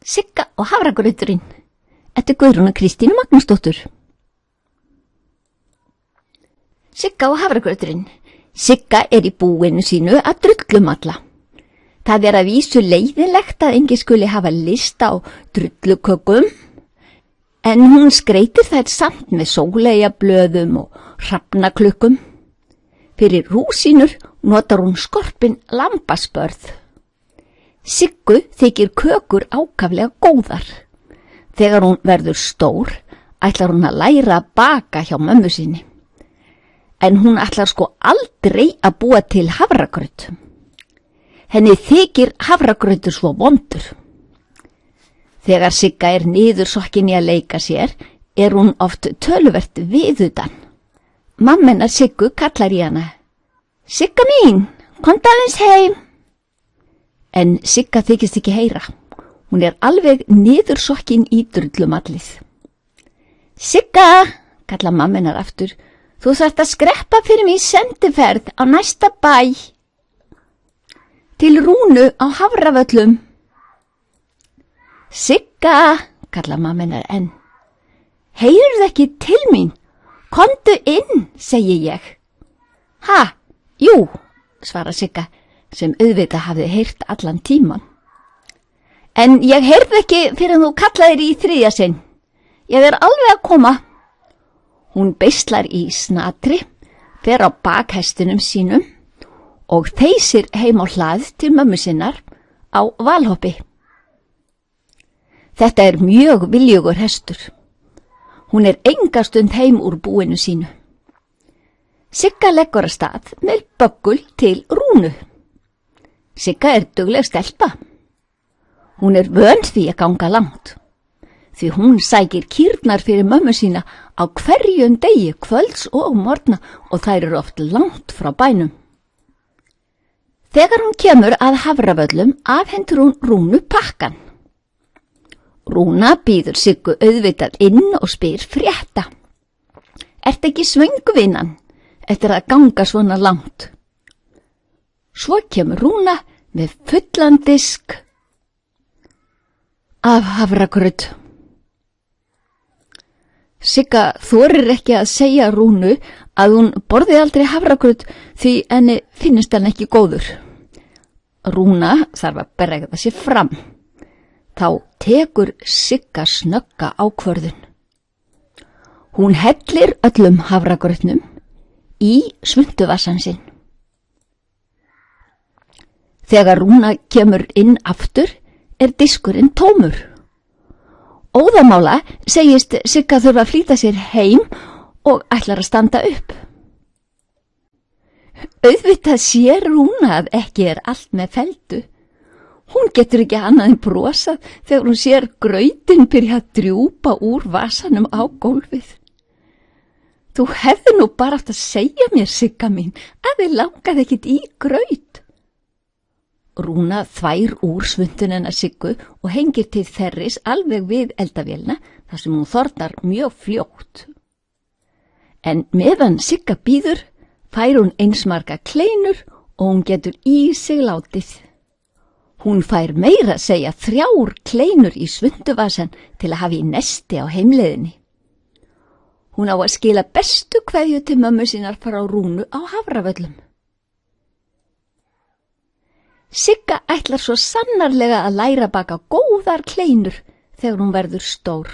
Sigga og hafragrauturinn eftir Guðrúnu Kristínu Magnúsdóttur. Sigga og hafragrauturinn. Sigga í búinu sínu að drullumalla. Það að vísu leiðinlegt að enginn skuli hafa list á drullukökum, en hún skreytir þær samt með sóleyjablöðum og hrafnaklukkum. Fyrir rúsínur notar hún skorpin lambaspörð. Siggu þykir kökur ákaflega góðar. Þegar hún verður stór, ætlar hún að læra að baka hjá mömmu sinni. En hún ætlar sko aldrei að búa til hafragraut. Henni þykir hafragrautur svo vondur. Þegar Sigga niðursokkin í að leika sér, hún oft töluvert viðutan. Mamma hennar Siggu kallar í hana. Sigga mín, komdu aðeins heim. En Sigga þykist ekki heyra. Hún alveg niðursokkin í drullumallið. Sigga, kallar mamma hennar aftur, þú þarft að skreppa fyrir mig í sendiferð á næsta bæ. Til Rúnu á Hafravöllum. Sigga, kallar mamma hennar enn. Heyrðu ekki til mín? Komdu inn, segi ég. Ha, jú, svarar Sigga, sem auðvitað hafði heyrt allan tíman. En ég heyrði ekki fyrir að þú kallaðir í þriðja sinn. Ég alveg að koma. Hún beislar í snatri, fer á bakhestinum sínum og þeysir heim á hlað til mömmu sinnar á Valhoppi. Þetta mjög viljugur hestur. Hún enga stund heim úr búinu sínu. Sigga leggur af stað með böggul til Rúnu. Sigga dugleg stelpa. Hún vön því að ganga langt, því hún sækir kýrnar fyrir mömmu sína á hverjum degi, kvölds og morgna, og þær oft langt frá bænum. Þegar hún kemur að Hafravöllum afhentur hún Rúnu pakkan. Rúna býður Siggu auðvitað inn og spyr frétta. Ertu ekki svöngu vinnan eftir að ganga svona langt? Svo kemur Rúna með fullan disk af hafragraut. Sigga þorir ekki að segja Rúnu að hún borði aldrei hafragraut því henni finnst hann ekki góður. Rúna þarf að bregða sér fram. Þá tekur Sigga snögga ákvörðun. Hún hellir öllum hafragrautnum í svuntuvasann sinn. Þegar Rúna kemur inn aftur diskurinn tómur. Óðamála segist Sigga þurfa að flýta sér heim og ætlar að standa upp. Auðvitað sér Rúna að ekki allt með feldu. Hún getur ekki annað en brosað þegar hún sér grautinn byrja að drjúpa úr vasanum á gólfið. Þú hefði nú bara átt að segja mér, Sigga mín, að þið langaði ekkit í graut. Rúna þvær úr svuntunina Siggu og hengir til þerris alveg við eldavélina þar sem hún þornar mjög fljótt. En meðan Sigga bíður fær hún eins marga kleinur og hún getur í sig látið. Hún fær meira að segja 3 kleinur í svuntuvasan til að hafa í nesti á heimleiðinni. Hún á að skila bestu kveðju til mömmu sínar frá Rúnu á Hafravöllum. Sigga ætlar svo sannarlega að læra að baka góðar kleinur þegar hún verður stór.